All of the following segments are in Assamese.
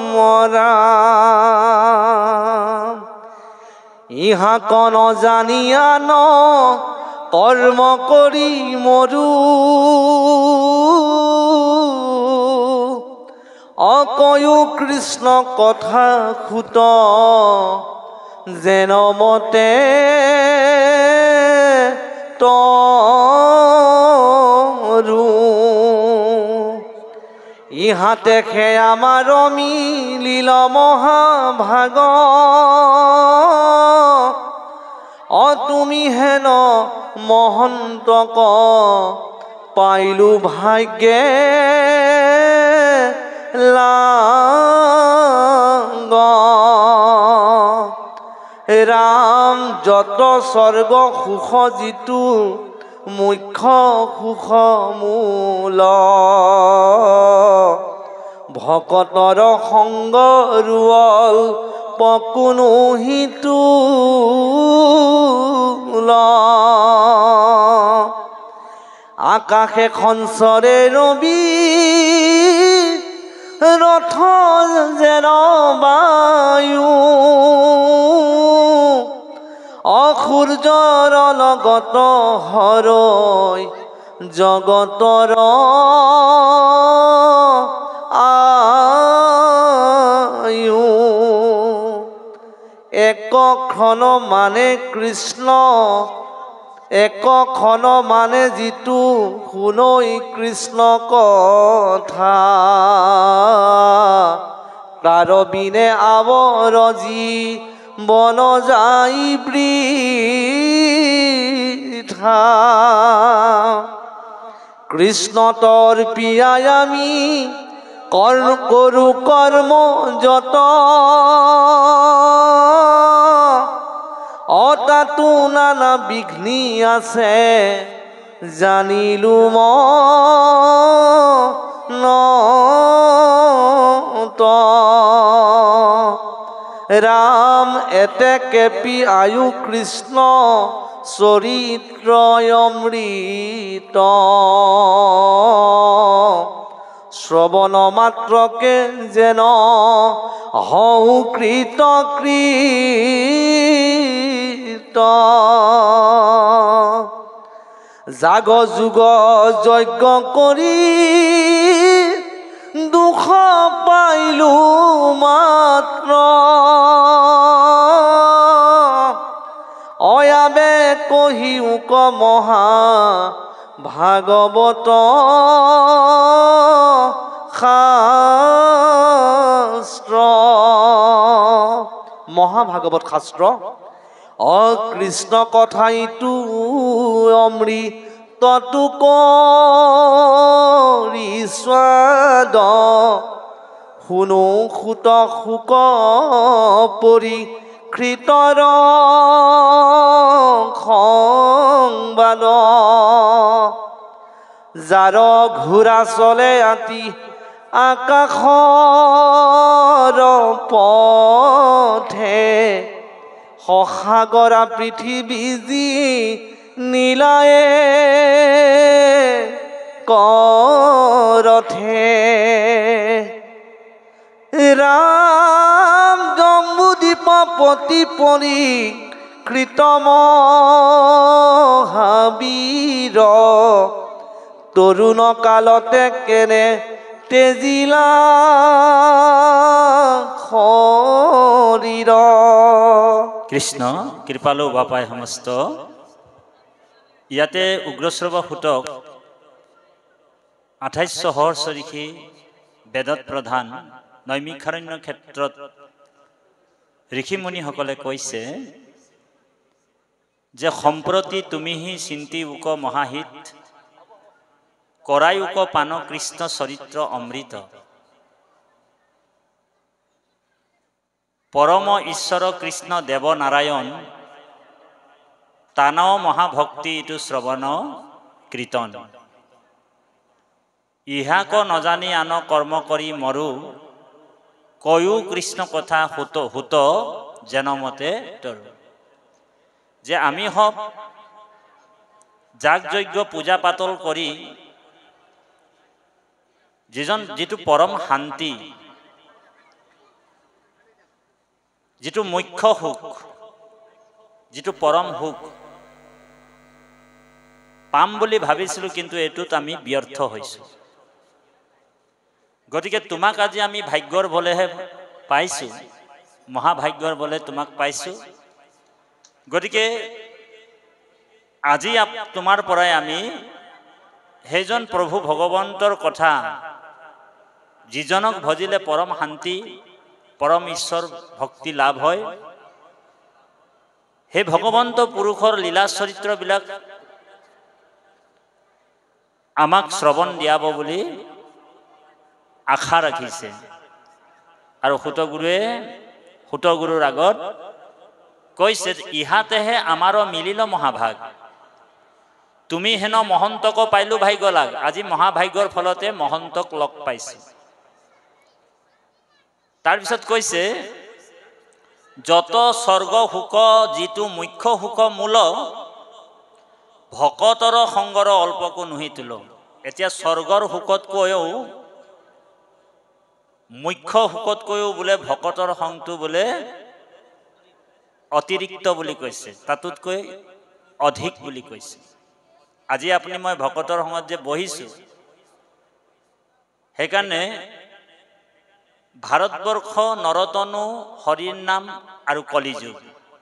মৰা ইহা কোন জানিয়া ন কৰ্ম কৰি মৰু অকয়ু কৃষ্ণ কথা খুত যেন মতে তৰু ইহাতে খে আমার মিলিল মহাভাগ তুমি হেন মহন্তক পাইলু ভাগ্যে লাগ রাম যত স্বর্গ সুখ জিতু মুখ্য সুখ মূল ভকতৰ সংগ ৰুৱল পকুনো হিতু আকাশে খঞ্চৰে ৰবি ৰথ যেন বায়ু অসূৰ্যৰ লগত হৰৈ জগতৰ আয়ু একক্ষণ মানে কৃষ্ণ একক্ষণ মানে যিটো শুনৈ কৃষ্ণ কথা তাৰ বিনে আৱৰ বন যাই বৃথা কৃষ্ণ তোর পিয়াই আমি করু কর্ম যত অতাতু নানা বিঘ্নি আছে জানিলু মনত রাম এতে কেপি আয়ু কৃষ্ণ চরিত্র অমৃত শ্রবণ মাত্রকে যেন হউ কৃত কৃত জাগ যুগ যজ্ঞ করি দুখ পাইলু মাত্র অয়াবে কহিউক মহা ভাগৱত শাস্ত্ৰ মহাভাগৱত শাস্ত্ৰ অকৃষ্ণ কথাইটো অমৃতটো কৰি স্বাদ শুনো সুত শুক পৰি কৃতৰ সংবাদ যাৰ ঘোঁৰা চলে আতি আকাশৰ পথে সসাগৰা পৃথিৱী যি নীলায়ে কৰথে ৰাম জম্বুদ্বীপ পতি পৰি কৃতম মহাবীৰ তৰুণ কালতে কেনে তেজিলা শৰীৰ কৃষ্ণ কৃপালু বাপাই সমস্ত ইয়াতে উগ্ৰশ্ৰৱ সুতক 28 সহস্ৰঋষি বেদত প্ৰধান নৈমিষাৰণ্য ক্ষেত্ৰত ঋষিমুনিসকলে কৈছে যে সম্প্ৰতি তুমিহি চিন্তি উক মহাহিত কৰাই উক পান কৃষ্ণ চৰিত্ৰ অমৃত পৰম ঈশ্বৰ কৃষ্ণ দেৱ নাৰায়ণ তান মহাভক্তি ইটো শ্ৰৱণ কীৰ্তন ইহাক নজানি আন কৰ্ম কৰি মৰু কয়ু কৃষ্ণ কথা হুত যেনমতে তৰু যে আমি হক যাগ যজ্ঞ পূজা পাতল কৰি যিটো পৰম শান্তি, যিটো মুখ্য সুখ, যিটো পৰম সুখ পাম বুলি ভাবিছিলোঁ, কিন্তু এইটোত আমি ব্যৰ্থ হৈছোঁ। গতিকে তোমাক আজি আমি ভাগ্যৰ বলেহে পাইছোঁ, মহাভাগ্যৰ বলে তোমাক পাইছোঁ। গতিকে আজি তোমাৰ পৰাই আমি সেইজন প্ৰভু ভগৱন্তৰ কথা, যিজনক ভজিলে পৰম শান্তি, পৰম ঈশ্বৰ ভক্তি লাভ হয়, সেই ভগৱন্ত পুৰুষৰ লীলা চৰিত্ৰবিলাক আমাক শ্ৰৱণ দিয়াব বুলি আশা ৰাখিছে। আৰু সুতগুৰুৰ আগত কৈছে, ইহাতেহে আমাৰো মিলিল মহাভাগ, তুমি হেন মহন্তক পাইলো ভাগ্য লাগ। আজি মহাভাগ্যৰ ফলতে মহন্তক লগ পাইছে। তাৰপিছত কৈছে, যত স্বৰ্গ সুখ, যিটো মুখ্য সুখ মূল, ভকতৰ সংগৰ অল্পকো নুহি তুল। এতিয়া স্বৰ্গৰ সুখতকৈও, মুখ্য সুখতকৈও বোলে ভকতৰ সংটো বোলে অতিৰিক্ত বুলি কৈছে, তাতোতকৈ অধিক বুলি কৈছে। আজি আপুনি মই ভকতৰ সংগত যে বহিছোঁ, সেইকাৰণে ভাৰতবৰ্ষ, নৰতনু, হৰিৰ নাম আৰু কলিযুগ,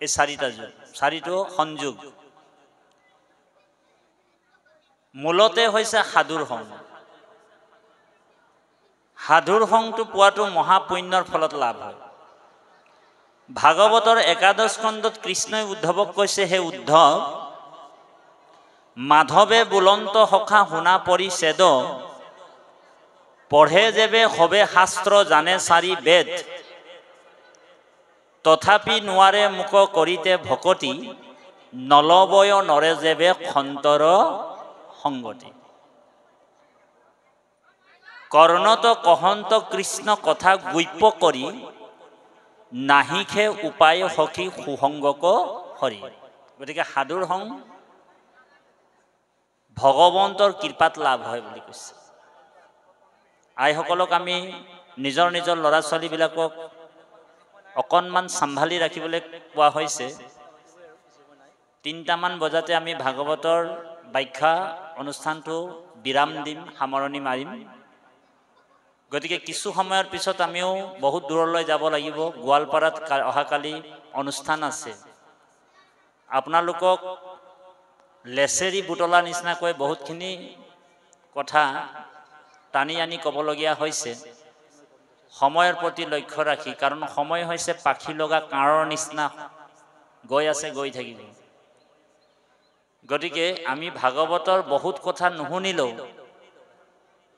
এই চাৰিটা যুগ, চাৰিটো সংযোগ মূলতে হৈছে সাধুৰ সংগ। সাধুৰ সংটো পোৱাটো মহাপুণ্যৰ ফলত লাভ হয়। ভাগৱতৰ একাদশ স্কন্ধত কৃষ্ণই উদ্ধৱক কৈছে, হে উদ্ধৱ, মাধৱে বুলন্ত সখা শুনা পৰিছেদ, পঢ়ে যেবে হবে শাস্ত্ৰ জানে চাৰি বেদ, তথাপি নোৱাৰে মুক কৰিতে ভকতি, নলবয় নৰে যেবে খন্তৰ সংগতি। কৰ্ণত কহন্ত কৃষ্ণ কথা গুপ্য কৰি, নাহিখে উপায় সখী সুসংগক হৰি। গতিকে সাধুৰ সং ভগৱন্তৰ কৃপাত লাভ হয় বুলি কৈছে। আইসকলক আমি নিজৰ নিজৰ ল'ৰা ছোৱালীবিলাকক অকণমান চম্ভালি ৰাখিবলৈ কোৱা হৈছে। 3টামান বজাতে আমি ভাগৱতৰ ব্যাখ্যা অনুষ্ঠানটো বিৰাম দিম, সামৰণি মাৰিম। গতিকে কিছু সময়ৰ পিছত আমিও বহুত দূৰলৈ যাব লাগিব। গোৱালপাৰাত অহাকালি অনুষ্ঠান আছে। আপোনালোকক লেচেৰি বুটলা নিচিনাকৈ বহুতখিনি কথা টানি আনি ক'বলগীয়া হৈছে, সময়ৰ প্ৰতি লক্ষ্য ৰাখি। কাৰণ সময় হৈছে পাখি লগা কাঁড়ৰ নিচিনা, গৈ আছে, গৈ থাকিব। গতিকে আমি ভাগৱতৰ বহুত কথা নুশুনিলেও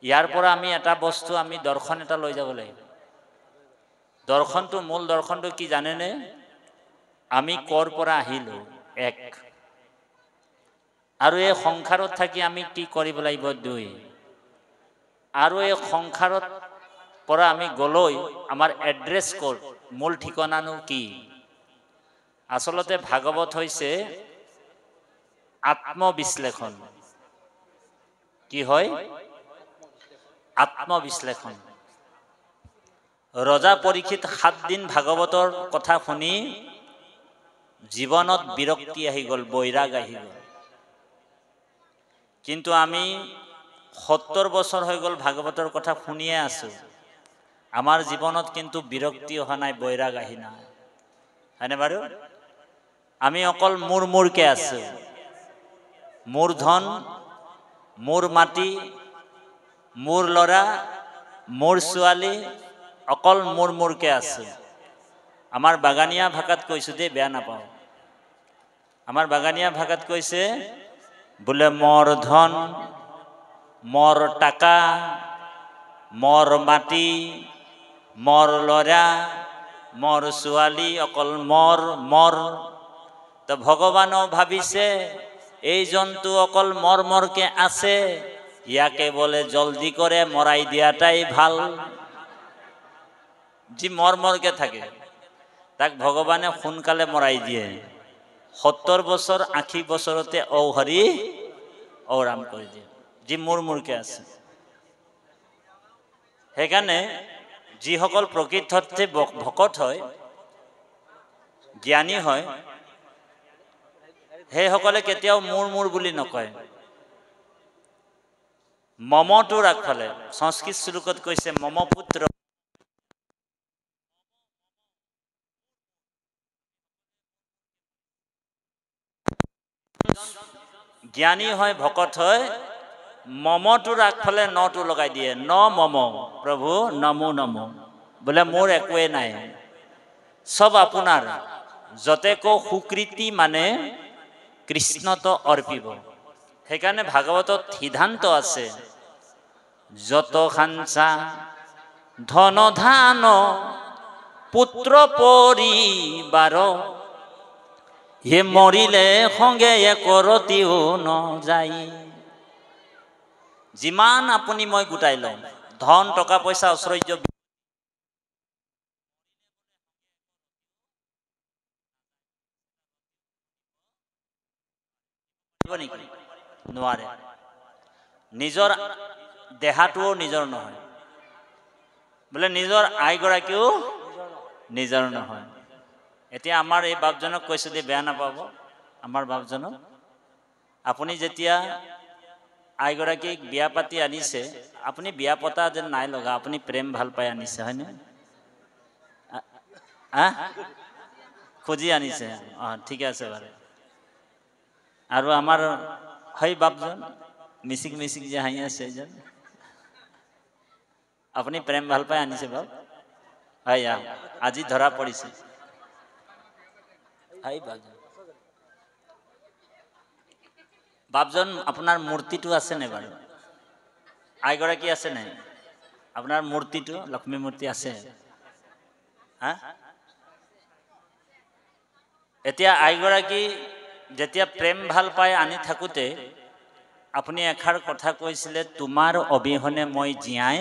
ইয়াৰ পৰা আমি এটা বস্তু, আমি দৰ্শন এটা লৈ যাব লাগিব। দৰ্শনটো, মূল দৰ্শনটো কি জানেনে? আমি ক'ৰ পৰা আহিলো, এক। আৰু এই সংসাৰত থাকি আমি কি কৰিব লাগিব, 2। আৰু এই সংসাৰত পৰা আমি গলৈ আমাৰ এড্ৰেছ ক'ত, মূল ঠিকনানো কি? আচলতে ভাগৱত হৈছে আত্মবিশ্লেষণ। কি হয়? আত্মবিশ্লেষণ। ৰজা পৰীক্ষিত 7 দিন ভাগৱতৰ কথা শুনি জীৱনত বিৰক্তি আহি গ'ল, বৈৰাগ আহি গ'ল। কিন্তু আমি 70 বছৰ হৈ গ'ল ভাগৱতৰ কথা শুনিয়ে আছো। আমাৰ জীৱনত কিন্তু বিৰক্তি অহা নাই, বৈৰাগ আহি নাই, হয়নে বাৰু? আমি অকল মোৰকে আছো। মোৰ ধন, মোৰ মাটি, মোৰ ল'ৰা, মোৰ ছোৱালী, অকল মোৰকে আছো। আমাৰ বাগানীয়া ভাষাত কৈছো দেই, বেয়া নাপাওঁ। আমাৰ বাগানীয়া ভাষাত কৈছে বোলে, মোৰ ধন, মোৰ টাকা, মোৰ মাটি, মোৰ ল'ৰা, মোৰ ছোৱালী, অকল মোৰ। তো ভগৱানও ভাবিছে এই জন্তু অকল মৰকে আছে, ইয়াকে বলে জলদি কৰে মৰাই দিয়াটাই ভাল। যি মৰকে থাকে তাক ভগৱানে সোনকালে মৰাই দিয়ে। 70 বছৰ 80 বছৰতে ঔহৰি ঔৰাম কৰি দিয়ে, যি মোৰকে আছে। সেইকাৰণে যিসকল প্ৰকৃততে ভকত হয়, জ্ঞানী হয়, সেইসকলে কেতিয়াও মোৰ বুলি নকয়। মমটোৰ আগফালে সংস্কৃত শ্লোকত কৈছে মম পুত্ৰ। জ্ঞানী হয়, ভকত হয়, মমটোৰ আগফালে নটো লগাই দিয়ে। ন মম প্ৰভু নমো নমো, বোলে মোৰ একোৱে নাই, সব আপোনাৰ। যতে কো সুকৃতি মানে কৃষ্ণত অৰ্পিব। সেইকাৰণে ভাগৱতত সিদ্ধান্ত আছে, যত খাঞ্চা ধন ধান পুত্ৰ পৰিবাৰ, হে মৰিলে সংগে একৰতিও নযায়। যিমান আপুনি মই গোটাই লওঁ, ধন টকা পইচা ঐশ্বৰ্য নেকি? নোৱাৰে। নিজৰ দেহাটোও নিজৰ নহয়, বোলে নিজৰ আইগৰাকীও নিজৰ নহয়। এতিয়া আমাৰ এই বাপজনক কৈছো দে, বেয়া নাপাব। আমাৰ বাপজনক আপুনি যেতিয়া আইগৰাকীক বিয়া পাতি আনিছে, আপুনি বিয়া পতা যেন নাই লগা, আপুনি প্ৰেম ভাল পাই আনিছে, হয়নে? খুজি আনিছে, ঠিকে আছে বাৰু। আৰু আমাৰ হয় বাপজন মিচিক মিচিক যে হাঁহি আছে, যেন আপুনি প্ৰেম ভাল পাই আনিছে বাপ। হয়, আজি ধৰা পৰিছে। বাপজন আপোনাৰ মূৰ্তিটো আছে নে বাৰু? আইগৰাকী আছে নাই? আপোনাৰ মূৰ্তিটো, লক্ষ্মী মূৰ্তি আছে? এতিয়া আইগৰাকী যেতিয়া প্ৰেম ভাল পাই আনি থাকোতে আপুনি এষাৰ কথা কৈছিলে, তোমাৰ অবিহনে মই জীয়াই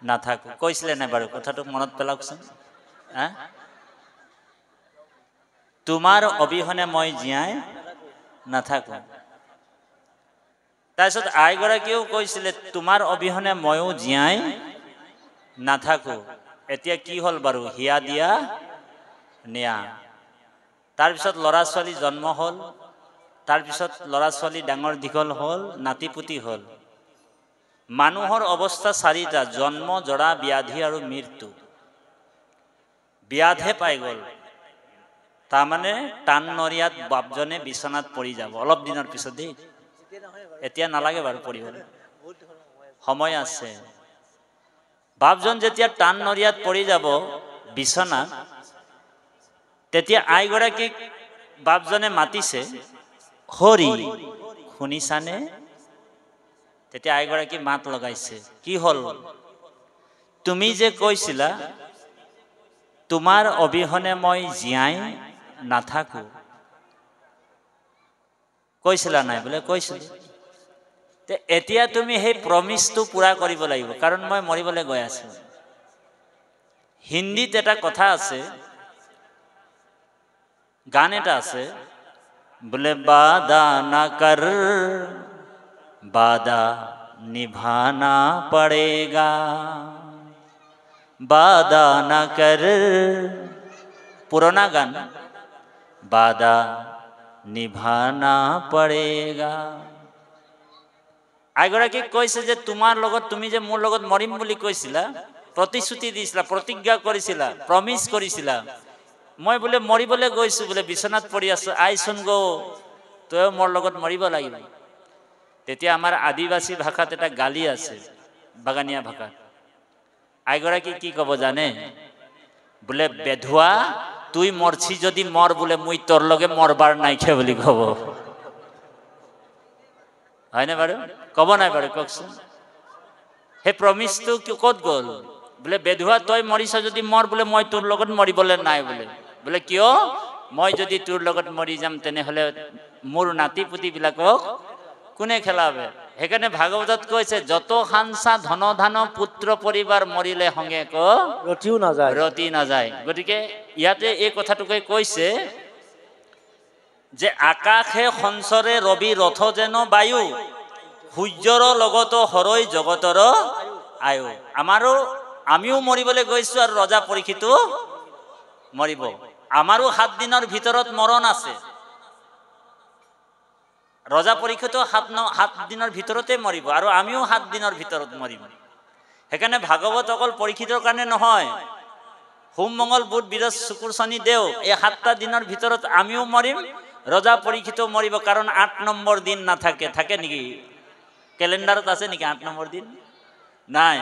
নাথাকো, কৈছিলে নাই বাৰু? কথাটো মনত পেলাওকচোন। তোমাৰ অবিহনে মই জীয়াই নাথাকো। তাৰপিছত আইগৰাকীয়েও কৈছিলে, তোমাৰ অবিহনে ময়ো জীয়াই নাথাকো। এতিয়া কি হ'ল বাৰু? হিয়া দিয়া নিয়া। তাৰপিছত ল'ৰা ছোৱালী জন্ম হ'ল, তাৰপিছত ল'ৰা ছোৱালী ডাঙৰ দীঘল হ'ল, নাতিপুতি হ'ল। মানুহৰ অৱস্থা চাৰিটা: জন্ম, জৰা, ব্যাধি আৰু মৃত্যু। ব্যাধে পাই গ'ল, তাৰমানে টান নৰিয়াত বাপজনে বিচনাত পৰি যাব অলপ দিনৰ পিছত দেই। এতিয়া নালাগে বাৰু পঢ়িবলৈ, সময় আছে। বাপজন যেতিয়া টান নৰিয়াত পৰি যাব বিচনাত, তেতিয়া আইগৰাকীক বাপজনে মাতিছে, হৰি শুনিছানে? তেতিয়া আইগৰাকী মাত লগাইছে, কি হ'ল? তুমি যে কৈছিলা তোমাৰ অবিহনে মই জীয়াই নাথাকো, কৈছিলা নাই? বোলে কৈছিলো। এতিয়া তুমি সেই প্ৰমিছটো পুৰা কৰিব লাগিব, কাৰণ মই মৰিবলৈ গৈ আছো। হিন্দীত এটা কথা আছে, গান এটা আছে, বোলে বাদা না কর বাদা নিভানা পড়েগা, বাদা না কর, পুরোনা গান, বাদা নিভানা পড়েগা। আইগৰাকীক কৈছে যে তোমাৰ লগত, তুমি যে মোৰ লগত মৰিম বুলি কৈছিলা, প্ৰতিশ্ৰুতি দিছিলা, প্ৰতিজ্ঞা কৰিছিলা, প্ৰমিছ কৰিছিলা, মই বোলে মৰিবলৈ গৈছো, বোলে বিচনাত পৰি আছো, আইচোন গো, তইও মোৰ লগত মৰিব লাগিব। তেতিয়া আমাৰ আদিবাসী ভাষাত এটা গালি আছে, বাগানীয়া ভাষাত। আইগৰাকী কি কব জানে? বোলে বেধুৱা, তুই মৰছি যদি মৰ, বোলে মুই তোৰ লগে মৰবাৰ নাইখে বুলি কব। হয়নে বাৰু? কব নাই বাৰু? কওকচোন। সেই প্ৰমিছটো ক'ত গ'ল? বোলে বেধুৱা, তই মৰিছ যদি মৰ, বোলে মই তোৰ লগত মৰিবলৈ নাই বোলে। বোলে কিয়? মই যদি তোৰ লগত মৰি যাম, তেনেহলে মোৰ নাতিপুতি বিলাকক কোনে খেলাবে? সেইকাৰণে ভাগৱতত কৈছে, যত সাংসা ধন ধান পুত্ৰ পৰিবাৰ, মৰিলে সংগে ক ৰতিও নাযায়, ৰতি নাযায়। গতিকে ইয়াতে এই কথাটোকে কৈছে যে আকাশে সঞ্চৰে ৰবি ৰথ যেন বায়ু, সূৰ্যৰ লগত হৰৈ জগতৰ আয়ু আমাৰো আমিও মৰিবলৈ গৈছো আৰু ৰজা পৰীক্ষিতো মৰিব আমাৰো 7 দিনৰ ভিতৰত মৰণ আছে ৰজা পৰীক্ষিত 7 দিনৰ ভিতৰতে মৰিব আৰু আমিও 7 দিনৰ ভিতৰত মৰিম সেইকাৰণে ভাগৱত অকল পৰীক্ষিতৰ কাৰণে নহয় সোম মঙ্গল বুধ বৃহস্পতি শুক্ৰ শনি দেও এই 7টা দিনৰ ভিতৰত আমিও মৰিম ৰজা পৰীক্ষিত মৰিব কাৰণ 8 নম্বৰ দিন নাথাকে থাকে নেকি ক্যালেন্ডাৰত আছে নেকি 8 নম্বৰ দিন নাই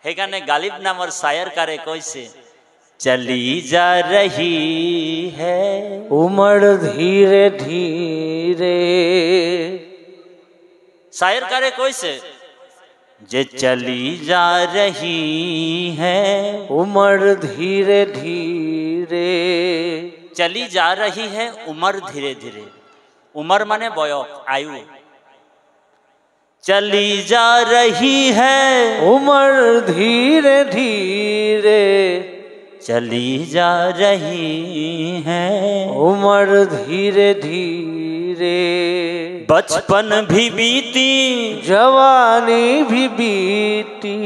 সেইকাৰণে গালিব নামৰ শায়ৰকাৰে কৈছে চলি যা ৰহি है उम्र धीरे धीरे शायरकारे কৈছে যে চলি যা রহি है उम्र धीरे धीरे चली जा रही है उम्र धीरे धीरे उम्र माने बयस आयु चली जा रही है उम्र धीरे धीरे चली जा रही है उम्र धीरे धीरे बचपन भी बीती जवानी भी बीती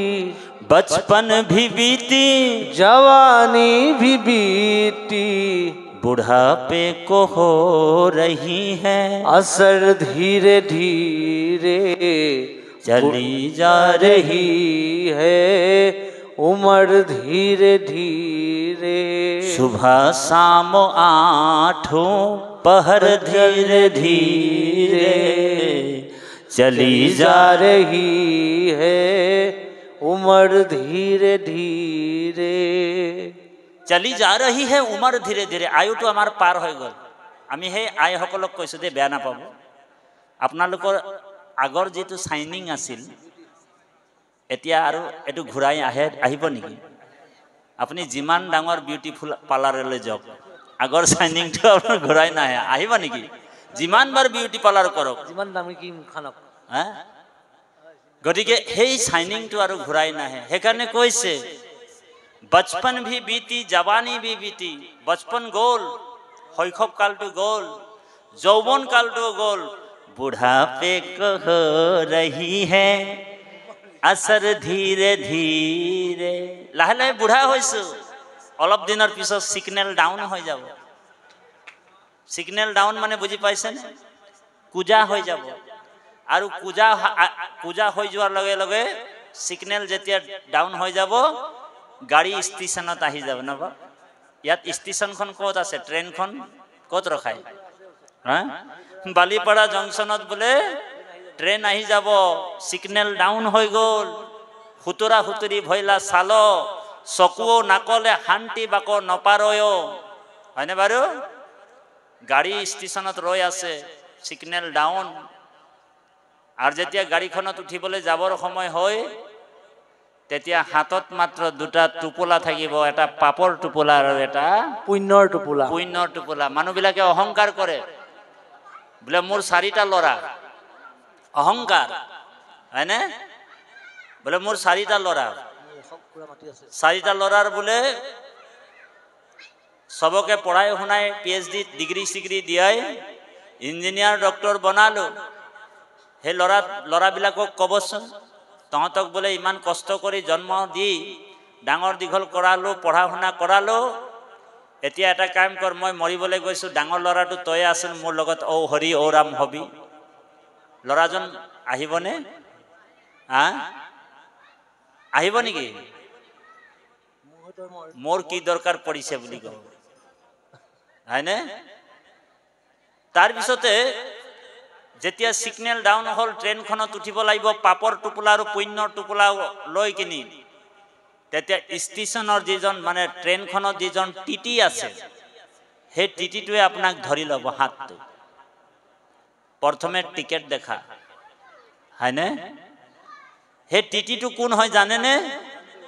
बचपन भी बीती जवानी भी बीती बुढ़ापे को हो रही है असर धीरे धीरे चली जा रही है उम्र धीरे धीरे सुबह शाम आठों पहर धीरे धीरे चली जा रही है उम्र धीरे धीरे चली जा रही है उम्र धीरे धीरे आयुটো আমাৰ পাৰ হৈ গল আমি হে আইসকলক কৈছো দে বেয়া নাপাব আপোনালোকৰ আগৰ যেটো সাইনিং আছিল এতিয়া আৰু এটো ঘুৰাই আহিব নেকি আপুনি যিমান ডাঙৰ বিউটিফুল পাৰ্লাৰলৈ যাওক আগৰ সাইনিংটো আপোনাৰ ঘুৰাই নাই আহিব নেকি যিমান বাৰ বিউটি পাৰ্লাৰ কৰক যিমান দামী কি খানক হা গটিকে সেই সাইনিংটো আৰু ঘুৰাই নাহে সেইকাৰণে কৈছে बचपन भी बीती जवानी भी बीती बचपन गोल शैशव काल तो गोल यौवन काल तो गोल बुढ़ापे को हो रही है असर धीरे धीरे लाहे लाहे बुढ़ा होइसु अलप दिনৰ পিছত सिग्नल डाउन হৈ যাব सिग्नल डाउन माने বুজি পাইছেন কুজা হৈ যাব আৰু কুজা হৈ যোৱাৰ লগে লগে सिग्नल যেতিয়া ডাউন হৈ যাব गाड़ी स्टेशनत आহি যাব না ইয়াত স্টেশনখন ক'ত আছে ট্ৰেইনখন ক'ত ৰখাই হ্যাঁ বালিপাড়া জংশনত বলে ট্রেন আহি যাব সিগন্যাল ডাউন হৈ গল হুতরা হুতরি ভইলা সালো চকুও নাকলে হান্তি বাকো নপাৰয় হয়নে বাৰু গাড়ী স্টেশনত ৰৈ আছে সিগন্যাল ডাউন আৰ যেতিয়া গাড়ীখনত উঠিবলৈ যাবৰ সময় হয় তেতিয়া হাতত মাত্ৰ দুটা টুপোলা থাকিব এটা পাপৰ টুপোলা আৰু এটা পুণ্যৰ টুপোলা মানুহবিলাকে অহংকাৰ কৰে বলে মোৰ 4টা লৰা অহংকাৰ হয়নে বলে মোৰ 4টা লৰা 4টা লৰাৰ বলে সবকে পঢ়াই শুনাই পিএইচডি ডিগ্ৰী সিগ্ৰী দিয়াই ইঞ্জিনিয়াৰ ডক্টৰ বনালো হে লৰাবিলাকক কবচোন তহঁতক বলে ইমান কষ্ট কৰি জন্ম দি ডাঙৰ দীঘল কৰালো পঢ়া শুনা কৰালো এতিয়া এটা কাম কৰ মই মৰিবলৈ গৈছো ডাঙৰ লৰাটো তই আছেন মোৰ লগত ও হৰি ও ৰাম হবি লৰাজন আহিবনে হা আহিব নেকি মোৰ কি দৰকাৰ পৰিছে বুলি কও হয়নে তাৰ পিছতে যেতিয়া সিগন্যাল ডাউন হল ট্ৰেইনখনত উঠিব লাগিব পাপৰ টুপোলা আৰু পুণ্যৰ টুপোলা লৈ কিনি তেতিয়া স্টেশনৰ যিজন মানে ট্ৰেইনখনত যিজন টিটি আছে সেই টিটিটোৱে আপোনাক ধৰি ল'ব হাতটো প্ৰথমে টিকেট দেখা হয়নে সেই টিটিটো কোন হয় জানেনে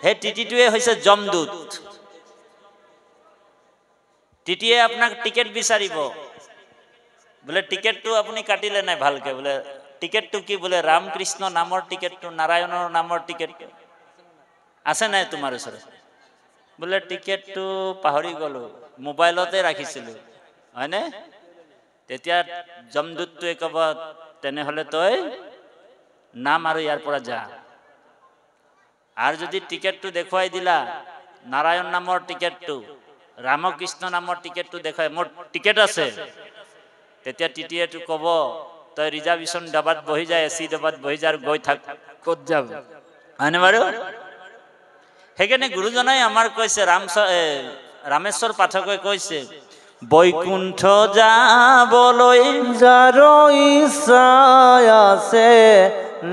সেই টিটিটোৱে হৈছে যমদূত টিটিয়ে আপোনাক টিকেট বিচাৰিব बोले टिकेट तो अपनी काटिले ना भालके बोले टिकेट तो की बोले रामकृष्ण नामर टिकेट तो नारायण नामर टिकेट आसे ना तुम्हारे सर बोले टिकेट तो पाहरी गलो मोबाइलते राखिसिलो हयने तेतिया जमदूतटोए कब तेने हले तय नाम आरो यार परा जा আর যদি টিকেটটো দেখুৱাই দিলা নাৰায়ণ নামৰ টিকেটটো ৰামকৃষ্ণ নামৰ টিকেটটো দেখাই মোৰ টিকেট আছে তেতিয়া টিটিএটো ক'ব তই ৰিজাৰ্ভেশ্যন ডাবাত বহি যায় এসি ডাবাত বহি যায় গৈ থাক ক'ত যাব হয়নে বাৰু সেইকাৰণে গুৰুজনাই আমাৰ কৈছে ৰামেশ্বৰ পাঠকে কৈছে বৈকুণ্ঠ যাবলৈ যাৰ ইচ্ছা আছে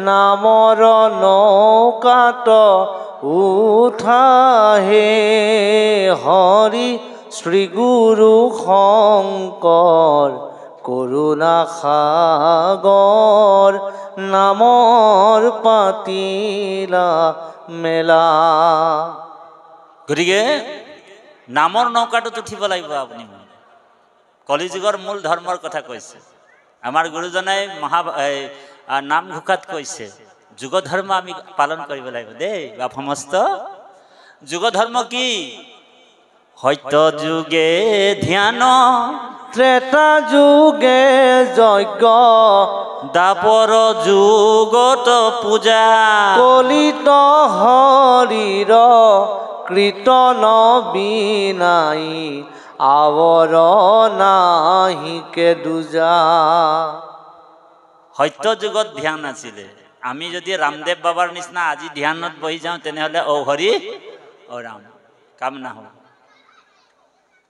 নামৰ নৌকাত উঠাহে হৰি শ্ৰী গুৰু শংকৰ কৰুণা সাগৰ নামৰ পাতিলা মেলা গতিকে নামৰ নৌকাটোত উঠিব লাগিব আপুনি কলিযুগৰ মূল ধৰ্মৰ কথা কৈছে আমাৰ গুৰুজনাই নামঘোষাত কৈছে যুগ ধৰ্ম আমি পালন কৰিব লাগিব দেই বা সমস্ত যুগ ধৰ্ম কি সত্য যুগে ধ্যান ত্ৰেতা যুগে যজ্ঞ দাপৰ যুগত পূজা কলিত হৰিৰ কীৰ্তন বিনাই আৱৰ নাহিকে দুজা সত্য যুগত ধ্যান আছিলে আমি যদি ৰামদেৱ বাবাৰ নিচিনা আজি ধ্যানত বহি যাওঁ তেনেহলে ও হৰি ও ৰাম কাম নহ'ব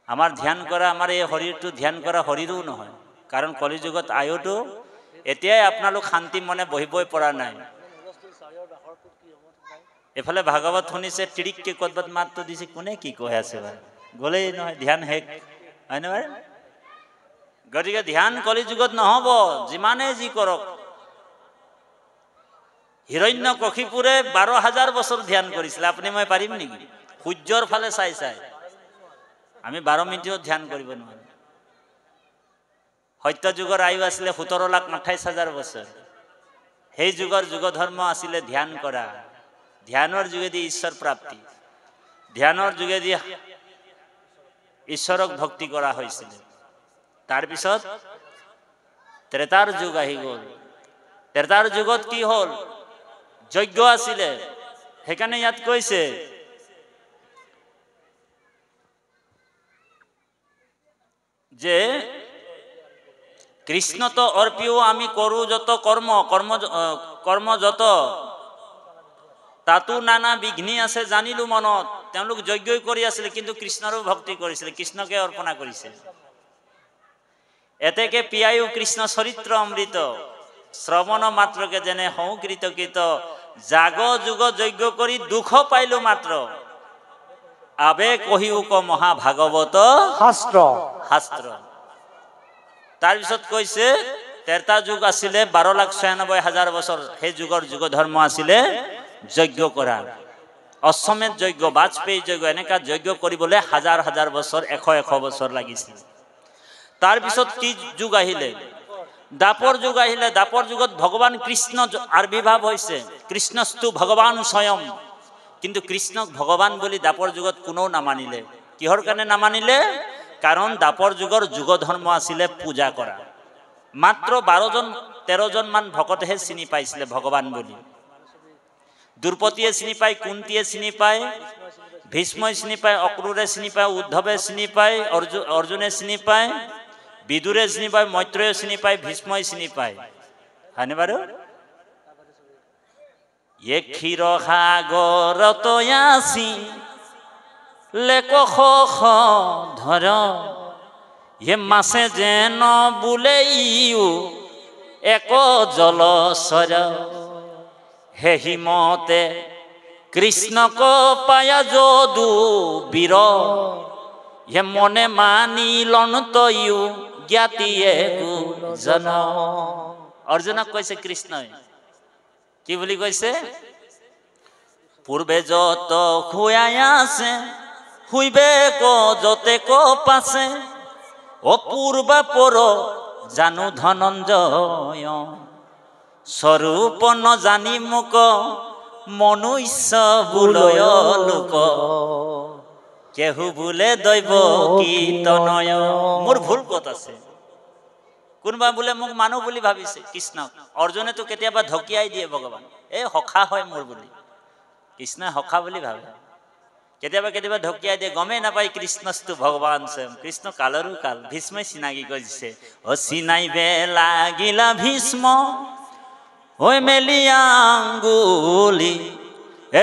আমাৰ ধ্যান কৰা আমাৰ এই শৰীৰটো ধ্যান কৰা শৰীৰো নহয় কাৰণ কলিযুগত আয়ুটো এতিয়াই আপোনালোক শান্তি মনে বহিবই পৰা নাই এফালে ভাগৱত শুনিছে টিৰিককে ক'ৰবাত মাতটো দিছে কোনে কি কৈ আছে বাৰু গলেই নহয় ধ্যান শেষ হয়নে বাৰু গতিকে ধ্যান কলিযুগত নহ'ব যিমানেই যি কৰক হিৰণ্যকশিপুৰে 12,000 বছৰ ধ্যান কৰিছিলে আপুনি মই পাৰিম নেকি সূৰ্যৰ ফালে চাই চাই আমি 12 মিনিটত ধ্যান কৰিব নোৱাৰো সত্য যুগৰ আয়ু আছিলে 17,28,000 বছৰ সেই যুগৰ যুগ ধৰ্ম আছিলে ধ্যান কৰা ধ্যানৰ যোগেদি ঈশ্বৰ প্ৰাপ্তি ধ্যানৰ যোগেদি ঈশ্বৰক ভক্তি কৰা হৈছিল তাৰ পিছত ত্ৰেতাৰ যুগ আহি গ'ল ত্ৰেতাৰ যুগত কি হ'ল যজ্ঞ আছিলে সেইকাৰণে ইয়াত কৈছে যে কৃষ্ণ তো অর্পিও আমি করু যত কর্ম কর্ম কর্ম যত তাতো নানা বিঘ্নি আছে জানিলো মনত তেওঁলোক যজ্ঞই কৰি আছিল কিন্তু কৃষ্ণৰো ভক্তি কৰিছিল কৃষ্ণকে অৰ্পণা কৰিছিল এতেকে পিয়ায়ু কৃষ্ণ চৰিত্ৰ অমৃত শ্ৰৱণ মাত্ৰকে যেনে হওঁ কৃতকৃত জাগ যুগ যজ্ঞ কৰি দুখ পাইলো মাত্ৰ আবে কহিও ক মহাভাগৱত শাস্ত্ৰ শাস্ত্ৰ তাৰ পিছত কৈছে ত্ৰেতা যুগ আছিলে 12,96,000 বছৰ সেই যুগৰ যুগ ধৰ্ম আছিলে যজ্ঞ কৰা অশ্বমেধ যজ্ঞ বাজপেয়ী যজ্ঞ এনেকা যজ্ঞ কৰিবলৈ হাজাৰ হাজাৰ বছৰ 100 বছৰ লাগিছিল তাৰ পিছত কি যুগ আহিলে দাপৰ যুগ আহিলে দাপৰ যুগত ভগৱান কৃষ্ণ আবিৰ্ভাৱ হৈছে কৃষ্ণস্তু ভগৱান স্বয়ং কিন্তু কৃষ্ণক ভগৱান বুলি দাপৰ যুগত কোনো নামানিলে কিহৰ কাৰণে নামানিলে কাৰণ দাপৰ যুগৰ যুগ ধৰ্ম আছিলে পূজা কৰা মাত্ৰ 12-13 জন মান ভকতহে চিনি পাইছিলে ভগৱান বুলি দ্ৰুপদীয়ে চিনি পায় কুন্তীয়ে চিনি পায় ভীষ্মই চিনি পায় অক্ৰূৰে চিনি পায় উদ্ধৱে চিনি পায় অৰ্জুনে চিনি পায় বিদুৰে চিনি পায় মৈত্ৰেয়ে চিনি পায় ভীষ্মই চিনি পায় হয়নে বাৰু এক ক্ষীৰ সাগৰত আসি লেক ধৰ হে মাছে যেন বুলেইও এক জলচৰ হে হিমতে কৃষ্ণক পায়া যদু বীৰ হে মনে মানিলন তয়ু জ্ঞাতিয়ে গুজন অৰ্জুনক কৈছে কৃষ্ণই কি বুলি কৈছে পূৰ্বে যত শুয়াই আছে শুইবে ক যতে ক পাছে অপূৰ্বা পৰ জানো ধনঞ্জয় স্বৰূপ নজানি মোক মনুষ্য বুলয় লোক কেহু বোলে দৈৱ কীৰ্তনয় মোৰ ভুল ক'ত আছে কোনোবা বোলে মোক মানুহ বুলি ভাবিছে কৃষ্ণক অৰ্জুনেতো কেতিয়াবা ঢকিয়াই দিয়ে ভগৱান এই সখা হয় মোৰ বুলি কৃষ্ণই সখা বুলি ভাবে। কেতিয়াবা কেতিয়াবা ঢকিয়াই দিয়ে, গমেই নাপায় কৃষ্ণস্তু ভগৱান স্বয়ং। কৃষ্ণ কালৰো কাল। ভীষ্মই চিনাকি কৰিছে, অ চিনাইবে লাগিলা ভীষ্ম হৈ মেলি আঙ্গুলি,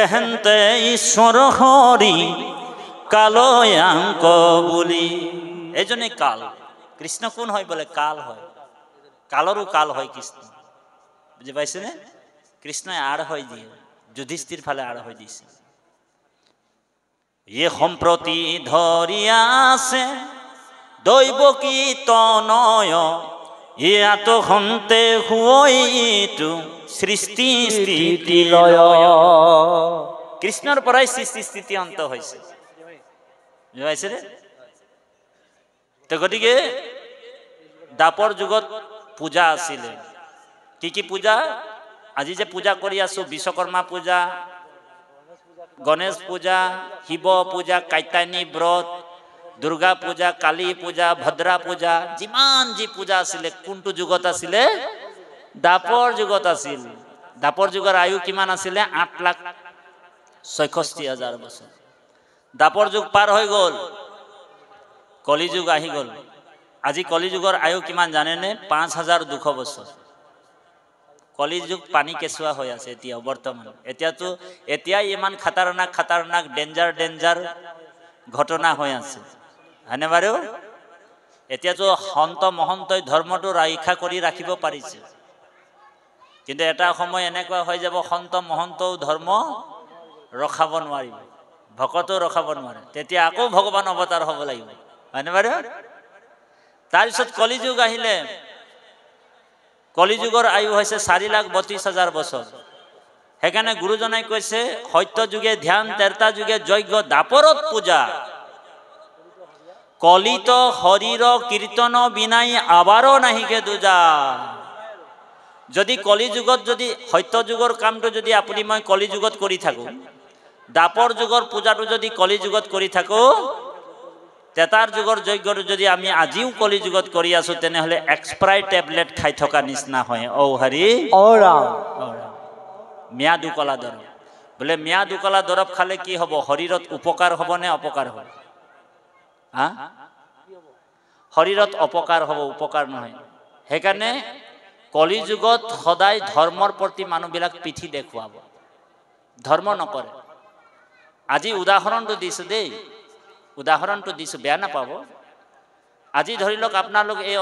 এহেন্তে ঈশ্বৰ হৰি কালয়াঙ্ক বুলি। এইজনে কাল। কৃষ্ণ কোন হয় বোলে? কাল হয়। কালৰো কাল হয় কৃষ্ণ। বুজি পাইছেনে? কৃষ্ণই আড় হৈ দিয়ে, যুধিষ্ঠিৰ ফালে আড় হৈ দিছে। ইয়ে সম্প্ৰতি ধৰিয়া আছে দৈৱকী তনয়, ইয়াত হন্তে হুৱইটো সৃষ্টি স্থিতি লয়। কৃষ্ণৰ পৰাই সৃষ্টি স্থিতি অন্ত হৈছে। বুজি পাইছেনে? তো গতিকে দাপৰ যুগত পূজা আছিলে। কি কি পূজা? আজি যে পূজা কৰি আছো, বিশ্বকৰ্মা পূজা, গণেশ পূজা, শিৱ পূজা, কাত্যায়নী ব্ৰত, দুৰ্গা পূজা, কালী পূজা, ভদ্ৰা পূজা, যিমান যি পূজা আছিলে কোনটো যুগত আছিলে? দাপৰ যুগত আছিল। দাপৰ যুগৰ আয়ু কিমান আছিলে? 8,66,000 বছৰ। দাপৰ যুগ পাৰ হৈ গ'ল, কলি যুগ আহি গ'ল। আজি কলি যুগৰ আয়ু কিমান জানেনে? 5,200 বছৰ। কলি যুগ পানী কেঁচুৱা হৈ আছে এতিয়া বৰ্তমান। এতিয়াই ইমান খাতাৰনাক ডেঞ্জাৰ ঘটনা হৈ আছে, হয়নে বাৰু? এতিয়াতো সন্ত মহন্তই ধৰ্মটো ৰক্ষা কৰি ৰাখিব পাৰিছে, কিন্তু এটা সময় এনেকুৱা হৈ যাব সন্ত মহন্তও ধৰ্ম ৰখাব নোৱাৰিব, ভকতো ৰখাব নোৱাৰে। তেতিয়া আকৌ ভগৱান অৱতাৰ হ'ব লাগিব, হয়নে বাৰু? তাৰপিছত কলিযুগ আহিলে। কলিযুগৰ আয়ু হৈছে 4,32,000 বছৰ। সেইকাৰণে গুৰুজনাই কৈছে, সত্য যুগে ধ্যান, ত্ৰেতা যুগে যজ্ঞ, দাপৰত পূজা, কলিত হৰিৰ কীৰ্তন বিনাই আবাৰো নাহিকে দুজা। যদি কলিযুগত যদি সত্য যুগৰ কামটো যদি আপুনি মই কলিযুগত কৰি থাকো, দাপৰ যুগৰ পূজাটো যদি কলিযুগত কৰি থাকো, তেতাৰ যুগৰ যজ্ঞটো যদি আমি আজিও কলিযুগত কৰি আছো, তেনেহলে এক্সপায়াৰ টেবলেট খাই থকা নিচিনা হয়। ঔ হৰি ও ৰাম। ম্যাদ উকলা দৰৱ। বোলে ম্যাদ উকলা দৰৱ খালে কি হ'ব? শৰীৰত উপকাৰ হ'ব নে অপকাৰ হ'ব? হা? শৰীৰত অপকাৰ হ'ব, উপকাৰ নহয়। সেইকাৰণে কলিযুগত সদায় ধৰ্মৰ প্ৰতি মানুহবিলাক পিঠি দেখুৱাব, ধৰ্ম নকৰে। আজি উদাহৰণটো দিছো দেই, উদাহৰণটো দিছো, বেয়া নাপাব। আজি ধৰি লওক আপোনালোক এই